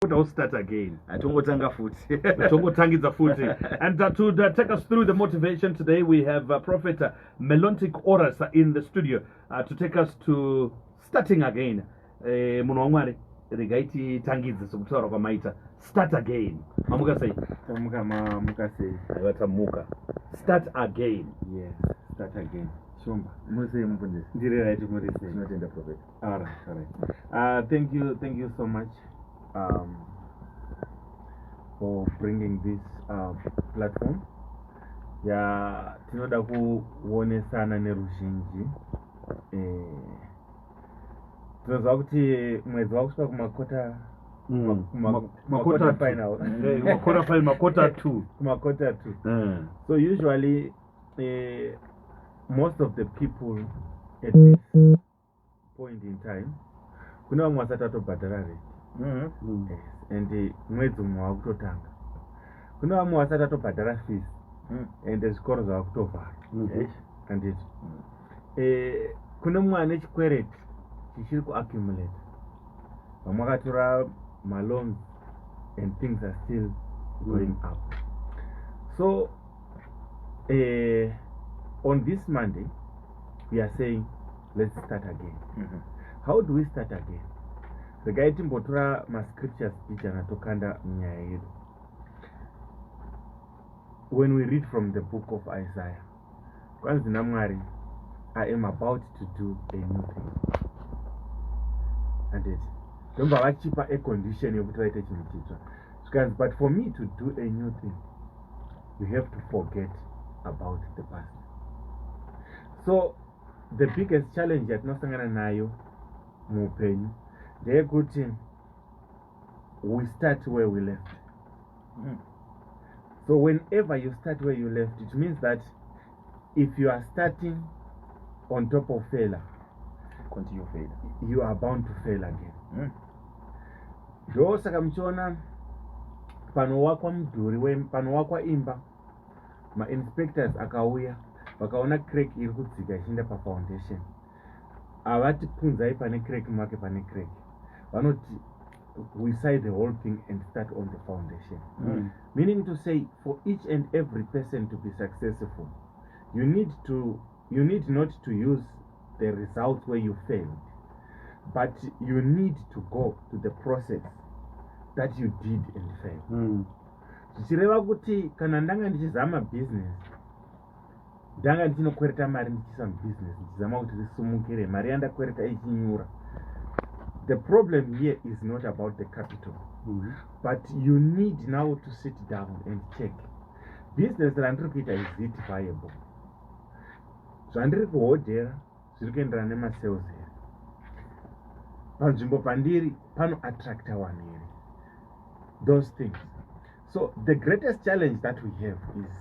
We'll start again. And to take us through the motivation today, we have Prophet Melontic Oras in the studio to take us to starting again. Munongwari regaiti tangidze sokutaura kwamaita start again. Mamuka say. Start again. Yes, start again. Shumba. Ndiri right Murisi. Not in the prophet. All right. Thank you so much for bringing this platform. Ya tinoda kuonesana neruzhinji. Tinozwa kuti mwedzi wakusvika kumakota makota final. Makota final, makota 2. Makota 2. So usually most of the people at this point in time kuna vamwe vasati vatobhadhara rent. Yes. And mwedzi mumwe wakutotanga. Kuna vamwe vasati vatobhadhara fees. And zvikoro zvava kutovhara. Handiti. Kuna mumwe ane chikwereti chichiri kuaccumulate. Vamwe vakatora maloans and things are still going up. So on this Monday, we are saying, let's start again. How do we start again? The guy timbotora ma scriptures anatokanda nyaya yedu. When we read from the book of Isaiah, kwanzi namwari, I am about to do a new thing. And it don't vachipa a condition yokuti vaite chinhu chitsva. But for me to do a new thing, you have to forget about the past. So the biggest challenge yatinosangana nayo muupenyu ndeyekuti we start where we left. So whenever you start where you left, it means that if you are starting on top of failure, continue failure, you are bound to fail again. Ndo saka mchona panowakwa mudhuri panowakwa imba, ma inspectors akauya vakaona crack iri kudzika ichienda pafoundation. Avati punzai pane crack make pane crack. Vanoti we side the whole thing and start on the foundation. Meaning to say, for each and every person to be successful, you need not to use the results where you failed, but you need to go to the process that you did and failed. Zvichireva kuti kana ndanga ndichizama business, ndanga ndinokwereta mari ndichisa business, ndichizama kuti risumukire, mari yandakwereta ichinyura. The problem here is not about the capital, but you need now to sit down and check. Business randiri kuita, is it viable? Zvandiri kuhodhera zviri kuenderana nemasales here. Panzvimbo pandiri pano attracta vanhu here. Those things. So the greatest challenge that we have is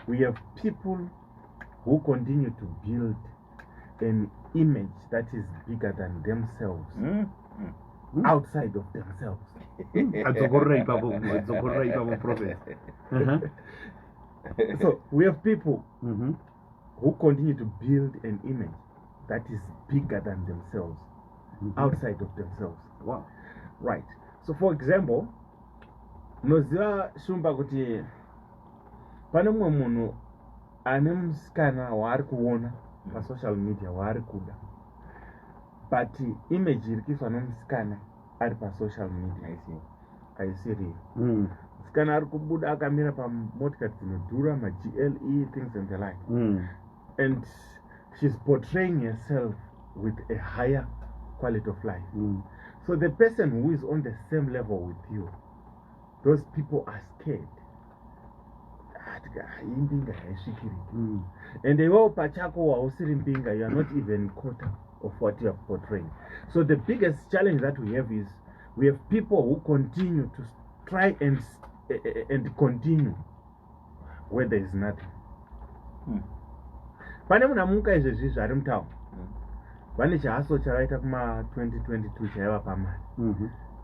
we have people who continue to build an image that is bigger than themselves, outside of themselves. So we have people who continue to build an image that is bigger than themselves, outside of themselves. Wow. Right. So for example, noziva Shumba kuti pane mumwe munhu ane musikana waari kuona pa social media waari kuda, but image iri kuiswa nomusikana ari pa social media haisiri. Musikana ari kubuda akamira pamotikari dzinodhura, ma GLE, things and the like, and she's portraying herself with a higher quality of life. So the person who is on the same level with you, those people are scared. And they all pachako hausiri mpinga, you are not even quarter of what you are portraying. So the biggest challenge that we have is we have people who continue to try and continue where there is nothing. Pane munhu amuka izvezvi zvari mutauni, vane chihaso chavaita kuma 2022 chaiva pamari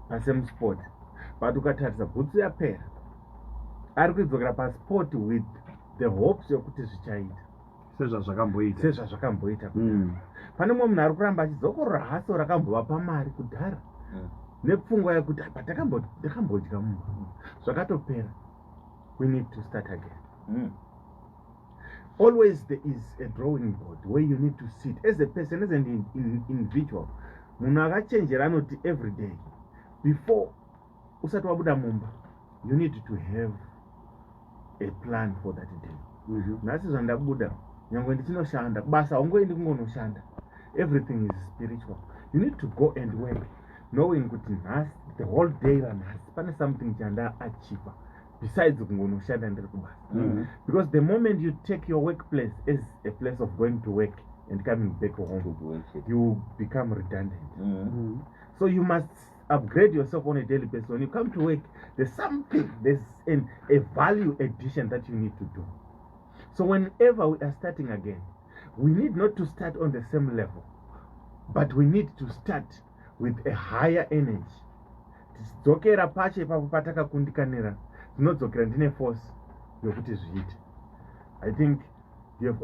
pasemusport, but ukatarisa bhutsu yapera ari kuidzokera pasport with the hopes yokuti zvichaita sezvazvakamboita. Pane mumwe munhu ari kuramba achidzokorora haso rakambova pamari kudhara, nepfungwa yekuti ndakambodya mumba zvakatopera. We need to start again. Always there is a drawing board where you need to sit as a person, as an individual. Munhu akachenjera anoti every day before usati wabuda mumba, you need to have a plan for that day. Nhasi zvandabuda nyangwe ndichinoshanda basa haungoendi kungonoshanda. Everything is spiritual. You need to go and work knowing kuti nhasi the whole day ranhasi pane something chandaachieva besides kungonoshanda ndiri kubasa. Because the moment you take your workplace as a place of going to work and coming back home, you become redundant. So you must upgrade yourself on a daily basis. When you come to work, there's a value addition that you need to do. So whenever we are starting again, we need not to start on the same level, but we need to start with a higher energy. Tidzokera pache ipapo patakakundikanira, tinodzokera ndine force yokuti zviite. I think we have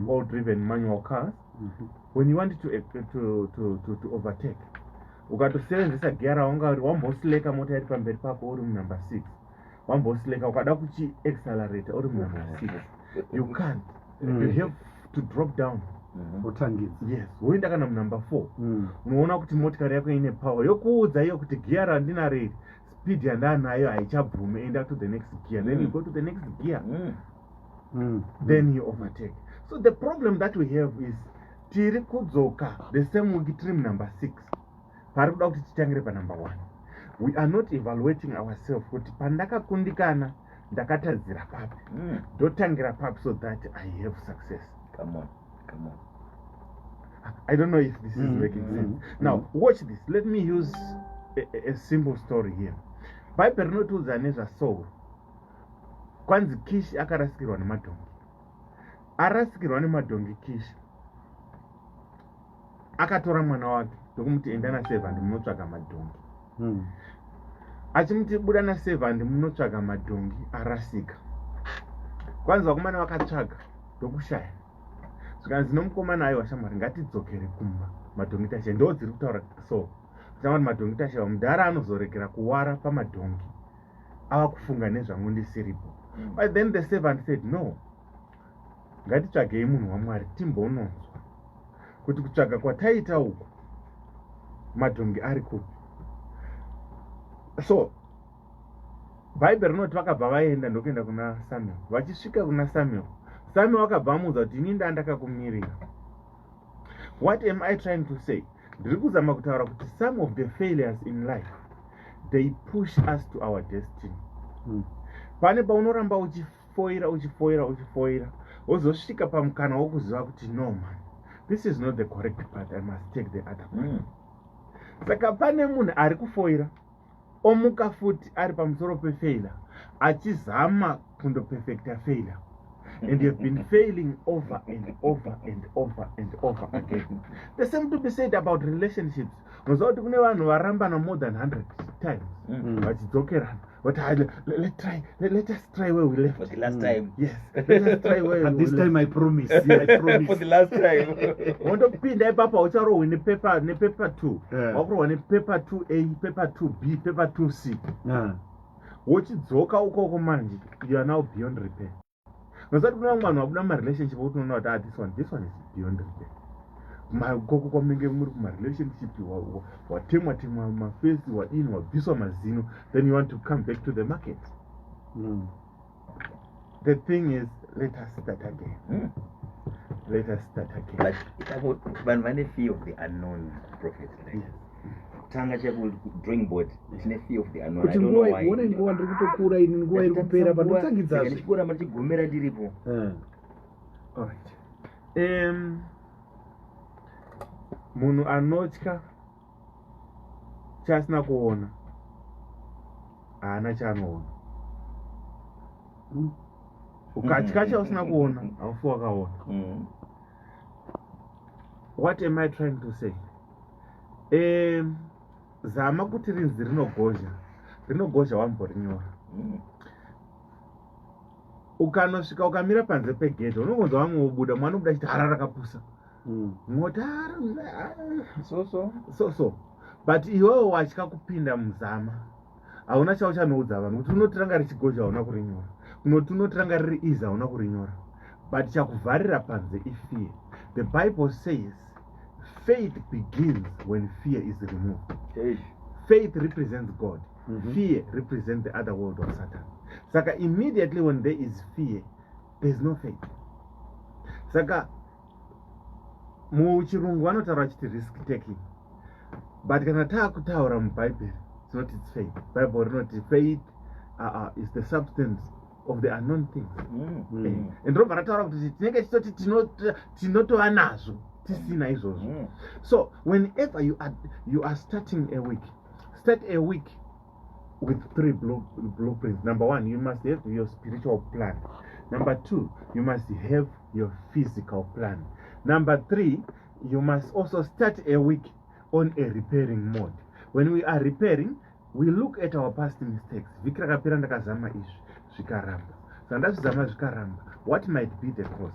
all driven manual cars. When you want to overtake, ukatosevenzesa geara wanga wambosileka mota iri pamberi pako uri munumber 6, wambosileka ukada kuchi accelerator uri munumber 6, you can't. You have to drop down. Yes, woenda kana munumber 4, unoona kuti motikari yako ine power yokuudza iyo kuti gear handina rate, speed yandanayo haichabvume, enda to the next gear. Then you go to the next gear. Then you overtake. So the problem that we have is tiri kudzoka the same week trim number 6 pari kuda kuti titangire pa number 1. We are not evaluating ourselves kuti pandakakundikana ndakatadzira papi, ndotangira papi so that I have success. Come on. I don't know if this is making sense. Now watch this. Let me use a simple story here. Bible rinotiudza nezvaSauro. Kwanzi Kishi akarasikirwa nemadhongi. Arasikirwa nemadhongi Kishi akatora mwana wake ndokumuti enda naSevhandi munotsvaga madhongi. Achimuti buda naSevhandi munotsvaga madhongi, arasika. Kwanzi vakomana vakatsvaga ndokushaya. Zvikanzi nomukomana aiwa shamwari ngatidzokere kumba, madhongi tashaya. Ndo dziri kutaura so shamwari madhongi tashaya, mudhara anozorekera kuwara pamadhongi ava kufunga nezvamundisiripo. But then the servant said, no, ngatitsvagei munhu waMwari timbononzwa kuti kutsvaga kwataita uku madhongi ari kupi. So Bible rinoti vakabva vaenda ndokuenda kuna Samuel. Vachisvika kuna Samuel akabva amuudza kuti ini ndandakakumirira. What am I trying to say? Ndiri kuzama kutaura kuti some of the failures in life, they push us to our destiny. Pane paunoramba uchifoira wozosvika pamukana wokuziva kuti no man, this is not the correct path, I must take the other path. Saka pane munhu ari kufoira omuka futi ari pamusoro pefailure achizama kundoperfecta failure, and you have been failing over and over and over and over again. The same to be said about relationships. Unoziva kuti kune vanhu varambana more than 100 times vachidzokerana. But let us try where we left. For the last time. Yes. Let us try where And we this left. time I promise. I promise. For the last time. Wondopinda ipapa ucharohwa nepaper 2. Wakurohwa nepaper 2A, paper 2B, paper 2C. Wochidzoka ukoko manje, you are now beyond repair. Nosati kuna mwana wabuda marelationship wokuti unoona kuti this one is beyond repair. Makoko kwamenge muri kumarelationship watemwa mafesi wadini wabviswa mazino, then you want to come back to the market. The thing is, let us start again. Let us start again. But it's about one fear of the unknown, Prophet. Yes. Tanga cheku drawing board, tine fear of the unknown. I Kuti don't know why. nguva ndiri kutokura ini nguva iri kupera panotangidzazve. Ndichikura machigomera ndiripo. Alright. Munhu anotya chasina kuona haana chaanoona. Ukatya chausina kuona haufi wakaona. What am I trying to say? Zama kuti rinzi rinogozha wamborinyora. Ukanosvika ukamira panze pegedhe unongonzwa vamwe vobuda, mwana obuda achiti hara rakapusa. So. but iwewo watya kupinda muzama hauna chauchanoudza vanhu kuti unoti ranga richigozha hauna kurinyora, kunoti unoti ranga riri easy hauna kurinyora, but chakuvharira panze ifear. The Bible says faith begins when fear is removed. Faith represents God. Fear represents the other world of Satan. Saka immediately when there is fear, there is no faith. Saka muchirungu vanotaura chiti risk taking, but kana taakutaura mubhaibheri tinoti its faith. Bible rinoti faith is the substance of the unknown things. And robva rataura kuti tinenge tichitoti tinotova nazvo tisina izvozvo. So whenever you are starting a week, start a week with 3 blueprints. Number 1, you must have your spiritual plan. Number 2, you must have your physical plan. Number 3, you must also start a week on a repairing mode. When we are repairing, we look at our past mistakes. Viki rakapera ndakazama izvi zvikaramba. Sandazvizama zvikaramba. What might be the cause?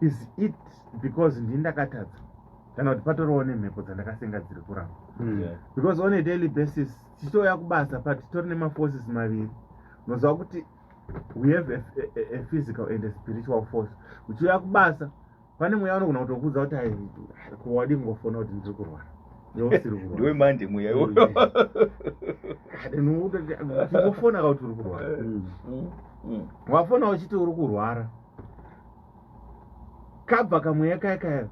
Is it because ndindakatadza? Kana kuti patoriwo nemhepo dzandakasenga dziri kuramba? Because on a daily basis tichitoya kubasa but titori nemaforces maviri. Unoziva kuti we have a physical and a spiritual force. Uchiuya kubasa pane mweya unogona kutokudza kuti kuwadi ngofona kuti ndiri kurwara. Ndiwe manje mweya iwo. Ngofona kuti uri kurwara. Wafona uchiti uri kurwara. Kabva kamweya kaya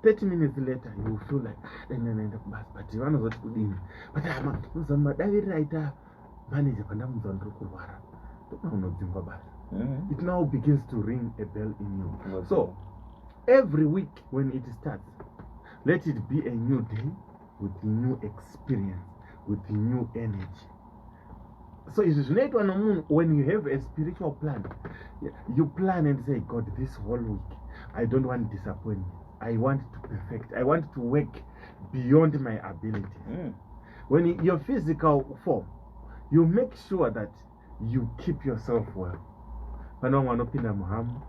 30 minutes later you will feel like naenda kubasa but vanozoti kudini. But unoziva madaviriro aita manager pandamudza ndiri kurwara. Unodzingwa basa. It now begins to ring a bell in you. So every week when it starts, let it be a new day with new experience, with new energy. So when you have a spiritual plan, you plan and say, God, this whole week I don't want disappointment. I want to perfect. I want to work beyond my ability. When your physical form, you make sure that you keep yourself well. Pana umwe anopinda muhamu,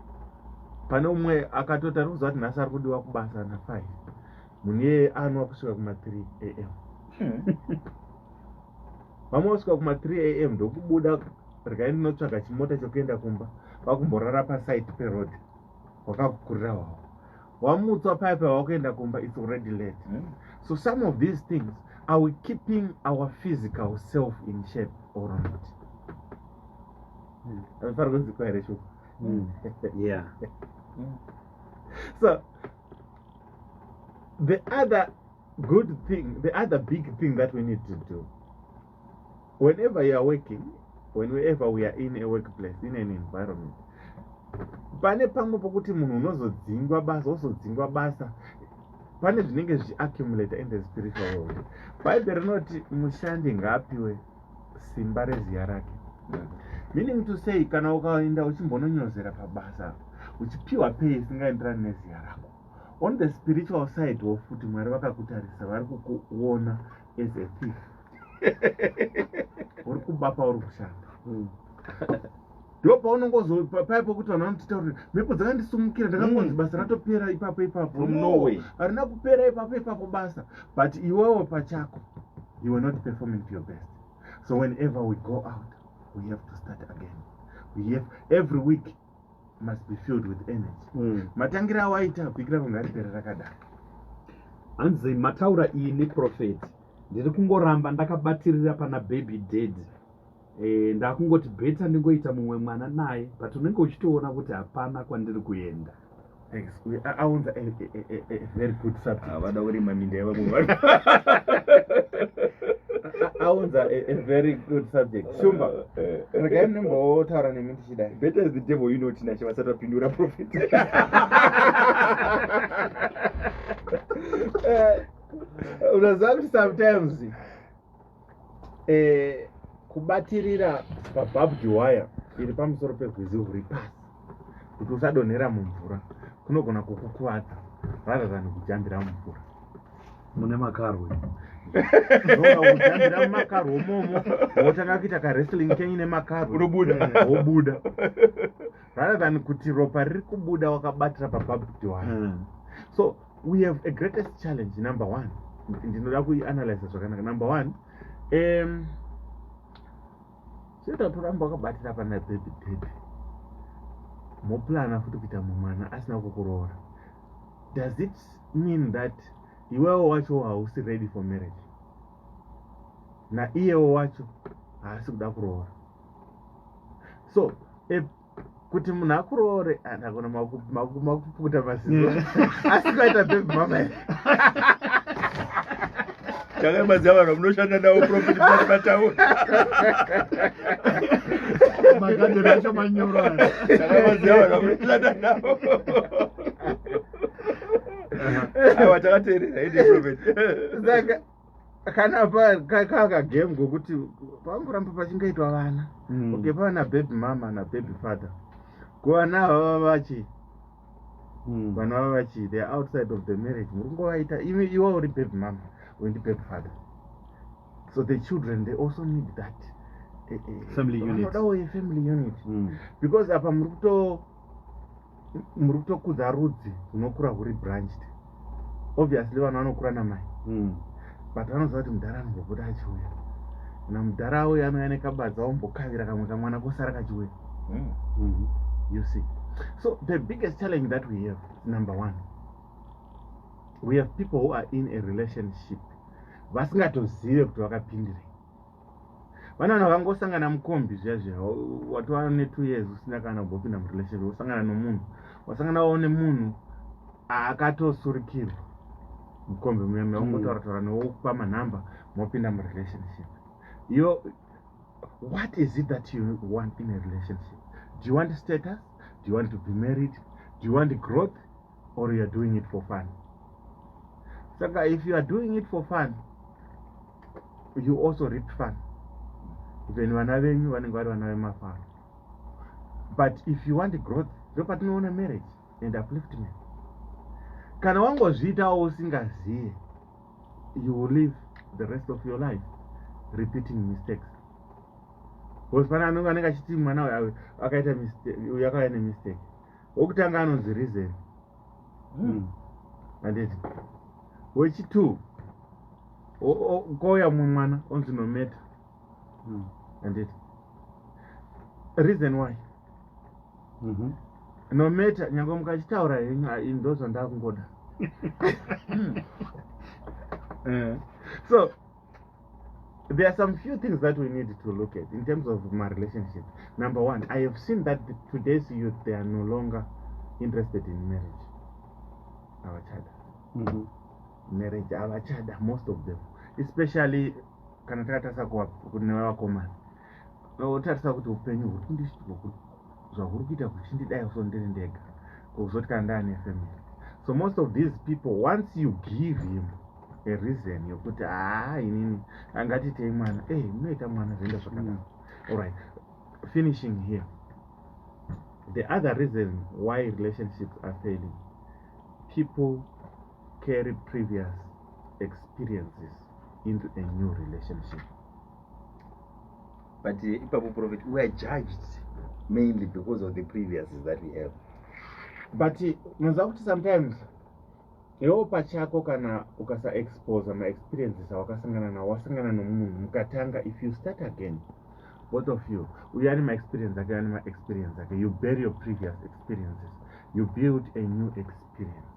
pana umwe akatota kuziva kuti nhasi ari kudiwa kubasa na 5, munhu anwa kusvika kuma 3 am. Vamwe vasvika kuma 3 am ndokubuda regai ndinotsvaga chimota chokuenda kumba, vakumborara pasite peroad wakakurira hwavo. Wamutswa paya wakuenda kumba, it's already late. So some of these things, are we keeping our physical self in shape or not? Yeah. So the other good thing, the other big thing that we need to do, whenever you are working, whenever we are in a workplace, in an environment, pane pamwe pokuti munhu unozodzingwa basa, wozodzingwa basa, pane zvinenge zvichiaccumulate in the spiritual world. Bible rinoti mushandi ngaapiwe simba reziya rake. Meaning to say, kana ukaenda uchimbononyozera pabasa, uchipiwa pay isingaenderani neziya rako, on the spiritual side wofuti Mwari vakakutarisa, vari kukuona as a thief. Uri kubapa uri kushanda. Ndo paunongozopaya pokuti vanhu vanotita kuti mhepo dzakandisumukira ndakangonzi basa ratopera ipapo. From nowhere. Harina kupera ipapo basa. But iwewe pachako, you were not performing to your best. So whenever we go out, we have to start again. Every week must be filled with energy. Matangira awaita bikira kungaripera rakadaro. Anzi mataura iyi neprofeti. Ndiri kungoramba ndakabatirira pana baby dead. Ndakungoti beta ndingoita mumwe mwana naye, but unenge uchitoona kuti hapana kwandiri kuenda. Aunza a very good subject. Avada kurima minda yavamwe. Aunza a very good subject. Shumba, regai mnembotaura nemi ndichidai. Better is the devil you know tinashe vasati vapindura prophet. Unaziva kuti sometimes kubatirira pabhabhdi wire iri pamusoro pegwizi uri pasi kuti usadonhera mumvura kunogona kukukuvadza rather than kujambira mumvura Mune makarwe. Kujambira mumakarwe momo wotanga kuita wrestling kenyine makarwe wobuda rather than kuti ropa riri kubuda wakabatira pabhabhdi wire. So we have a greatest challenge. Number 1, ndinoda kuianalyze zvakanaka. Number one, cheta toramba wakabatira pana baby daddy moplana futi kuita mumwana asina kukuroora. Does it mean that iwewo wacho hausi ready for marriage na iyewo wacho haasi kuda kuroora? So kuti munhu akuroore andakona makuputa maziso asi kuaita baby mama chakamaziva vanhu munoshanda navo profit pati mataura magadheni acho manyoro chakamaziva vanhu munoshanda navo aiwa takateerera ide profit saka kana kakagame kokuti pangoramba pachingaitwa vana okay pana baby mama na baby father kuvana vava vachi vana vava vachi they are outside of the marriage muri kungovaita iwe uri baby mama uindi baby father, so the children they also need that family unit. A family unit because apa muri kutokudza rudzi runokura huri branched. Obviously vanhu vanokura namai but vanoziva kuti mudhara anombobuda achiuya na mudhara auya anouya nekabadza ombokavira kamwe kamwana kosara kachiuya. You see, so the biggest challenge that we have is number one, we have people who are in a relationship vasingatozive kuti vakapindire. Vana vanhu vakangosangana mukombi zviya zviya watova ne2 years usina kana kumbopinda murelationship, usangana nomunhu wasanganawo nemunhu akatosurikirwa mukombi muya ongotaura newokupa manhamba mopinda murelationship. What is it that you want in a relationship? Do you want status? Do you want to be married? Do you want growth? Or you are doing it for fun? So if you are doing it for fun, you also reap fun. Even vana venyu vanenge vari vana vemafaro. But if you want growth, ndopatinoona marriage and upliftment. Kana wangozviitawo usingaziye, you will live the rest of your life repeating mistakes. Because pana anenge achiti mwana uyu akaita mistake, uyu akauya nemistake. Wokutanga anonzi reason. Anditi. Wechi2 kouya mumwana onzi nometa. Anditi. Reason why? Nometa nyange mukachitaura henyu ndozo ndakungoda. So there are some few things that we need to look at in terms of my relationship. Number one, I have seen that today's youth, they are no longer interested in marriage. Avachada. Marriage, avachada, most of them. Especially, kana tatarisa kune vakomana. Tatarisa kuti upenyu huri kundishituka zvahuri kuita kuchindidai usondiri ndega kuzoti kana ndane family. So most of these people, once you give him a reason yokuti inini angatitei mwana munoita mwana zvienda zvakanaka. All right, finishing here, the other reason why relationships are failing, people carry previous experiences into a new relationship. But ipapo prophet, we are judged mainly because of the previouses that we have. But unonzwa kuti sometimes iwo pachako kana ukasa expose ma-experiences awakasangana nawo, wasangana nomunhu mukatanga, if you start again, both of you, uyu ane ma-experience ake, ane ma-experience ake, you bury your previous experiences, you build a new experience.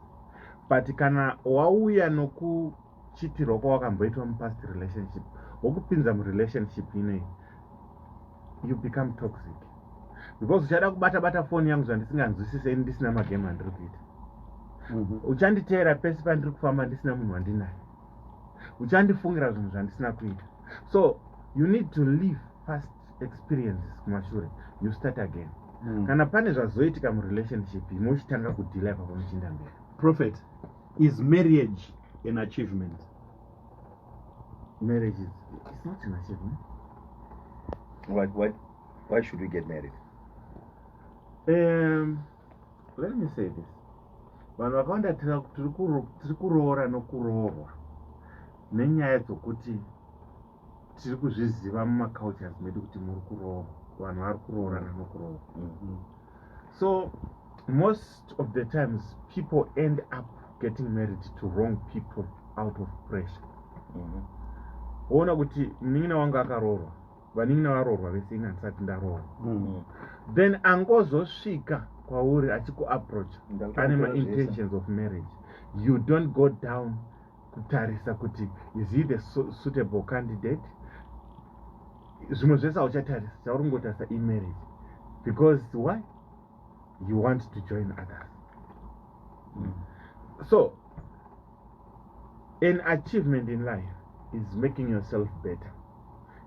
But kana wauya nokuchitirwa kwawakamboitwa mupast relationship, wokupinza murelationship ineyi, you become toxic. Because uchada kubata phone yangu zvandisinganzwisise ndisina magame andiri kuita. Uchanditeera pese pandiri kufamba ndisina munhu wandinaye. Uchandifungira zvinhu zvandisina kuita. So you need to live past experiences kumashure. You start again. Kana pane zvazoitika murelationship mochitanga kudhila ipapo muchienda mberi. Prophet, is marriage an achievement? Marriage is not an achievement. Why should we get married? Let me say this. Vanhu vakawanda tiri kuroora nokuroorwa nenyaya dzokuti tiri kuzviziva mumacultures medu kuti muri kuroorwa, vanhu vari kuroorana nokuroorwa. So most of the times people end up getting married to wrong people out of pressure. Mhm. Woona kuti munin'ina wangu akaroorwa, vanin'ina varoorwa vese ina ndisati ndaroorwa. Mhm. Then angozosvika kwauri achikuapproach Ndakuti ane amutora ma-intentions of marriage. You don't go down kutarisa kuti is he the suitable candidate. Zvimwe zvese hauchatarisa, chauringotarisa imarriage. Because why? You want to join others. So, an achievement in life is making yourself better.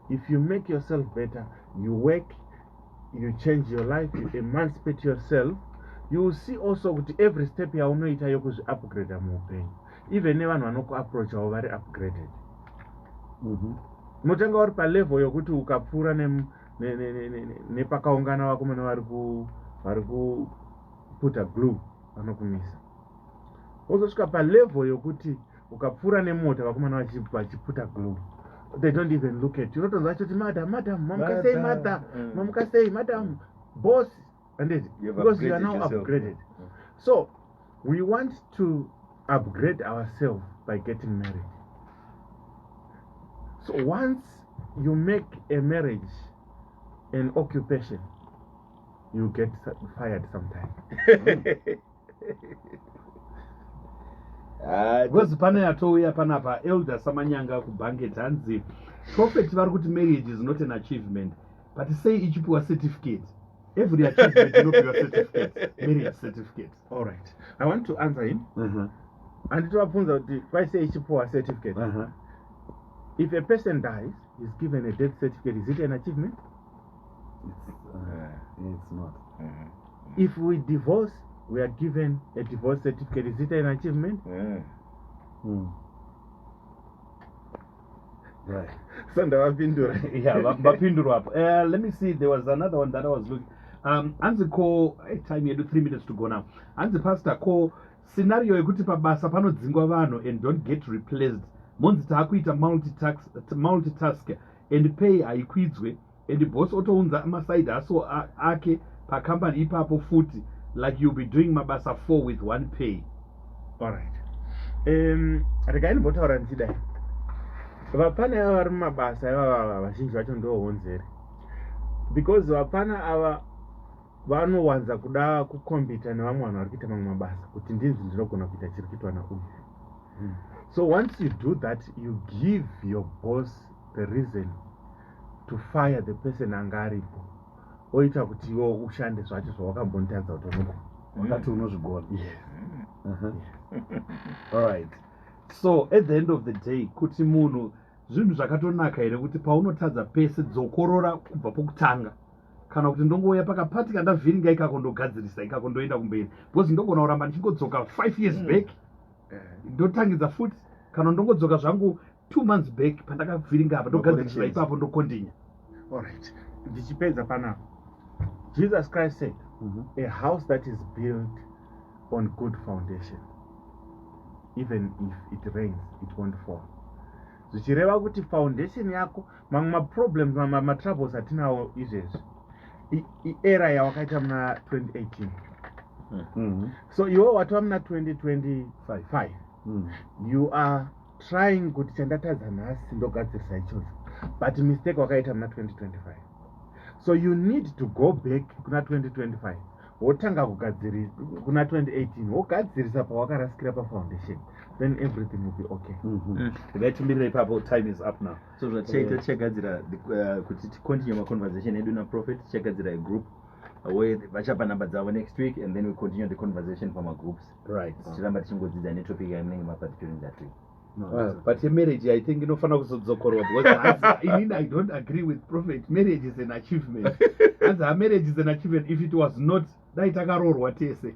If you make yourself better, you work, you change your life, you emancipate yourself, you will see also that every step yaunoita yokuzvi-upgrade muupenyu. Even nevanhu vanokuapproach avo vari upgraded. Unotanga uri palevel yokuti ukapfuura nepakaungana vakomana vari kuputa glue vanokumisa. Wozosvika palevel yokuti ukapfuura nemota vakomana vachiputa glue. They don't even look at you. Unotonzwa choti madam, mamuka sei madam, mamuka sei madam, boss, and it, because you are now upgraded. So we want to upgrade ourselves by getting married. So once you make a marriage an occupation, you get fired sometime. Because pane yatouya panapa Elder Samanyanga kubhanget hanzi prophet vari kuti marriage is not an achievement, but say ichipiwa certificate. Every achievement inopiwa certificate, marriage certificate. All right, I want to answer him. And to abvunza kuti kwaise ichipiwa certificate. If a person dies, he's given a death certificate. Is it an achievement? It's not. If we divorce, we are given a divorce certificate. Is it an achievement? Right. So ndavapindura. Yeah, vapindurwa hapo. Let me see, there was another one that I was looking. Anzi ko time yedu 3 minutes to go now. Anzi pastor ko scenario yekuti pabasa panodzingwa vanhu and don't get replaced. Monzi taakuita multitask and pay haikwidzwe and boss otounza maside hustle ake pakambani ipapo futi, like you'll be doing mabasa 4 with 1 pay. All right. Regai ndimbotaura ndichidai. Vapana ava vari mumabasa ivava vazhinji vacho ndohonzeri. Because vapana ava vanowanza kuda kukombita nevamwe vanhu vari kuita mamwe mabasa kuti ndinzi ndinogona kuita chiri kuitwa nauyu. So once you do that, you give your boss the reason to fire the person anga aripo. Oita kuti iwo ushande zvacho zvawakambonitadza kuti unogona. Wakati unozvigona. Yes. All right. So at the end of the day, kuti munhu zvinhu zvakatonaka here kuti paunotadza pese dzokorora kubva pokutanga, kana kuti ndongouya pakapatika ndavhiringa ikakondogadzirisa ikakondoenda kumberi, because ndogona kuramba ndichingodzoka 5 years back ndotangidza futi, kana ndongodzoka zvangu 2 months back pandakavhiringa apa ndogadzirisa ipapo ndokondinya. All right. Ndichipedza panapa. Jesus Christ said, a house that is built on good foundation, even if it rains, it won't fall. Zvichireva kuti foundation yako, mamwe maproblems matroubles atinawo izvezvi era yawakaita muna 2018. So iwo watova muna 2025. You are trying kuti chandatadza nhasi ndogadzirisa ichocho, but mistake wakaita muna 2025. So you need to go back kuna 2025 wotanga kugadzirisa kuna 2018 wogadzirisa pawakarasikira pafoundation, then everything will be okay. Ngatimirire ipapo, time is up now. So zvachaita tichagadzira kuti ticontinue maconversation edu naProphet, tichagadzira a group where vachapa number dzavo next week, and then we continue the conversation pamagroups. Right. Tichiramba tichingodzidza netopic yamunenge mapata during that week. But marriage, I think inofana kuzodzokorwa, because inini I don't agree with Prophet. Marriage is an achievement. As a marriage is an achievement. If it was not, dai takaroorwa tese.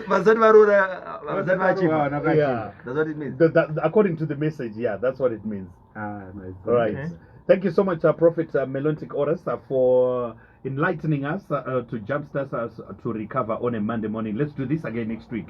Vasati varora, vasati vachiva. Yeah. That's what it means. According to the message, yeah, that's what it means. Nice. All right. Okay. Thank you so much, Prophet Melontic Oras, for enlightening us to jumpstart us to recover on a Monday morning. Let's do this again next week.